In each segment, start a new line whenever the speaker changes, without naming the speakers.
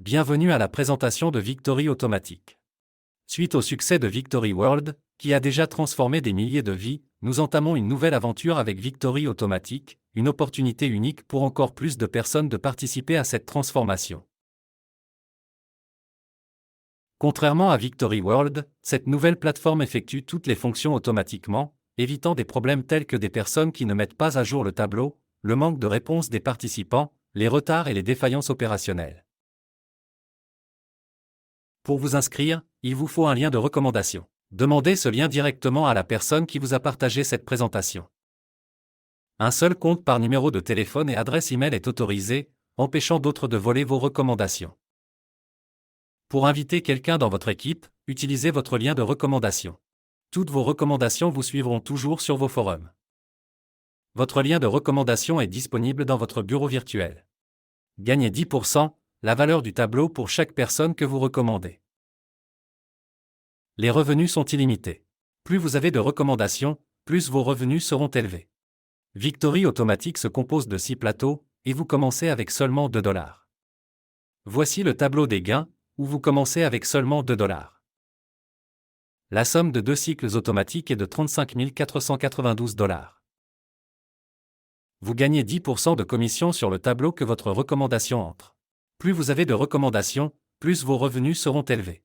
Bienvenue à la présentation de Victory Automatique. Suite au succès de Victory World, qui a déjà transformé des milliers de vies, nous entamons une nouvelle aventure avec Victory Automatique, une opportunité unique pour encore plus de personnes de participer à cette transformation. Contrairement à Victory World, cette nouvelle plateforme effectue toutes les fonctions automatiquement, évitant des problèmes tels que des personnes qui ne mettent pas à jour le tableau, le manque de réponse des participants, les retards et les défaillances opérationnelles. Pour vous inscrire, il vous faut un lien de recommandation. Demandez ce lien directement à la personne qui vous a partagé cette présentation. Un seul compte par numéro de téléphone et adresse email est autorisé, empêchant d'autres de voler vos recommandations. Pour inviter quelqu'un dans votre équipe, utilisez votre lien de recommandation. Toutes vos recommandations vous suivront toujours sur vos forums. Votre lien de recommandation est disponible dans votre bureau virtuel. Gagnez 10%, la valeur du tableau pour chaque personne que vous recommandez. Les revenus sont illimités. Plus vous avez de recommandations, plus vos revenus seront élevés. Victory Automatique se compose de 6 plateaux, et vous commencez avec seulement $2. Voici le tableau des gains, où vous commencez avec seulement $2. La somme de 2 cycles automatiques est de $35 492. Vous gagnez 10% de commission sur le tableau que votre recommandation entre. Plus vous avez de recommandations, plus vos revenus seront élevés.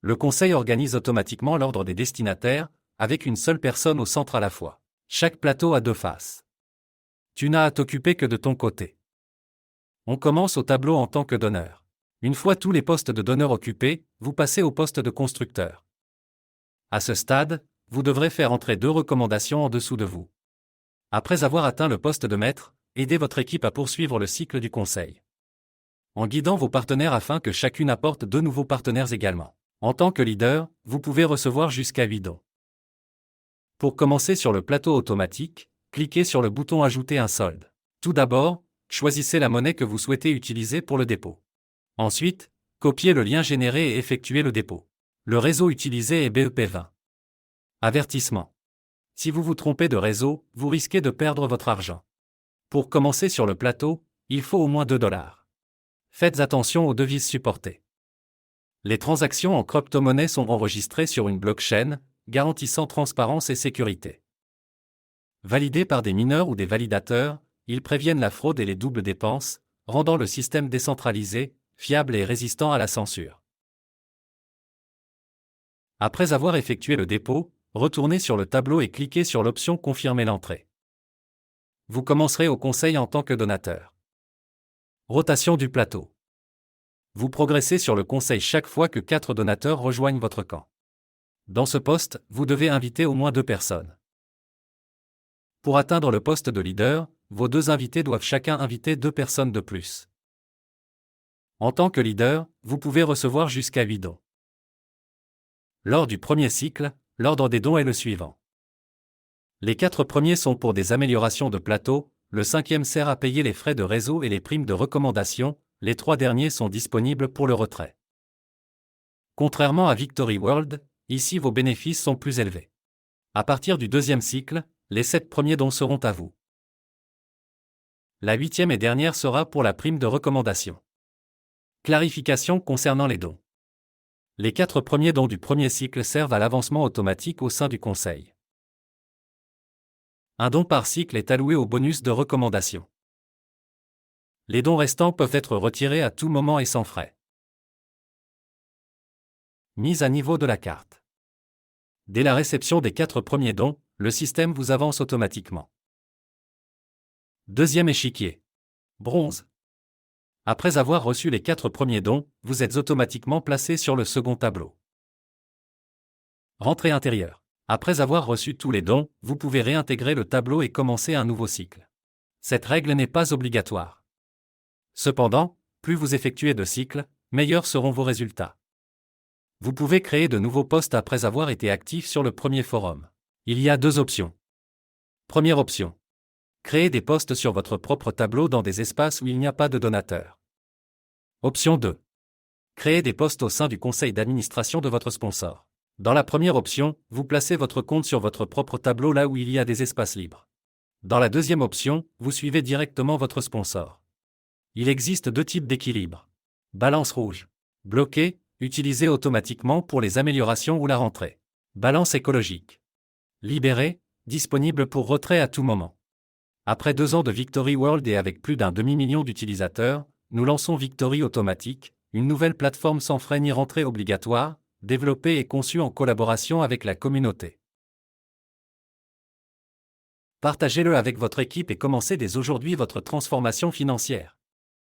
Le conseil organise automatiquement l'ordre des destinataires, avec une seule personne au centre à la fois. Chaque plateau a 2 faces. Tu n'as à t'occuper que de ton côté. On commence au tableau en tant que donneur. Une fois tous les postes de donneur occupés, vous passez au poste de constructeur. À ce stade, vous devrez faire entrer 2 recommandations en dessous de vous. Après avoir atteint le poste de maître, aidez votre équipe à poursuivre le cycle du conseil, en guidant vos partenaires afin que chacune apporte 2 nouveaux partenaires également. En tant que leader, vous pouvez recevoir jusqu'à 8 dons. Pour commencer sur le plateau automatique, cliquez sur le bouton Ajouter un solde. Tout d'abord, choisissez la monnaie que vous souhaitez utiliser pour le dépôt. Ensuite, copiez le lien généré et effectuez le dépôt. Le réseau utilisé est BEP20. Avertissement. Si vous vous trompez de réseau, vous risquez de perdre votre argent. Pour commencer sur le plateau, il faut au moins $2. Faites attention aux devises supportées. Les transactions en crypto-monnaie sont enregistrées sur une blockchain, garantissant transparence et sécurité. Validés par des mineurs ou des validateurs, ils préviennent la fraude et les doubles dépenses, rendant le système décentralisé, fiable et résistant à la censure. Après avoir effectué le dépôt, retournez sur le tableau et cliquez sur l'option Confirmer l'entrée. Vous commencerez au conseil en tant que donateur. Rotation du plateau. Vous progressez sur le conseil chaque fois que 4 donateurs rejoignent votre camp. Dans ce poste, vous devez inviter au moins 2 personnes. Pour atteindre le poste de leader, vos 2 invités doivent chacun inviter 2 personnes de plus. En tant que leader, vous pouvez recevoir jusqu'à 8 dons. Lors du premier cycle, l'ordre des dons est le suivant. Les 4 premiers sont pour des améliorations de plateau, le 5e sert à payer les frais de réseau et les primes de recommandation, les 3 derniers sont disponibles pour le retrait. Contrairement à Victory World, ici vos bénéfices sont plus élevés. À partir du 2e cycle, les 7 premiers dons seront à vous. La 8e et dernière sera pour la prime de recommandation. Clarification concernant les dons. Les 4 premiers dons du premier cycle servent à l'avancement automatique au sein du conseil. Un don par cycle est alloué au bonus de recommandation. Les dons restants peuvent être retirés à tout moment et sans frais. Mise à niveau de la carte. Dès la réception des 4 premiers dons, le système vous avance automatiquement. 2e échiquier. Bronze. Après avoir reçu les 4 premiers dons, vous êtes automatiquement placé sur le second tableau. Rentrée intérieure. Après avoir reçu tous les dons, vous pouvez réintégrer le tableau et commencer un nouveau cycle. Cette règle n'est pas obligatoire. Cependant, plus vous effectuez de cycles, meilleurs seront vos résultats. Vous pouvez créer de nouveaux postes après avoir été actif sur le premier forum. Il y a 2 options. Première option. Créer des postes sur votre propre tableau dans des espaces où il n'y a pas de donateurs. Option 2. Créer des postes au sein du conseil d'administration de votre sponsor. Dans la première option, vous placez votre compte sur votre propre tableau là où il y a des espaces libres. Dans la deuxième option, vous suivez directement votre sponsor. Il existe 2 types d'équilibre. Balance rouge. Bloqué, utilisé automatiquement pour les améliorations ou la rentrée. Balance écologique. Libéré, disponible pour retrait à tout moment. Après 2 ans de Victory World et avec plus d'un demi-million d'utilisateurs, nous lançons Victory Automatique, une nouvelle plateforme sans frais ni rentrée obligatoire, développée et conçue en collaboration avec la communauté. Partagez-le avec votre équipe et commencez dès aujourd'hui votre transformation financière.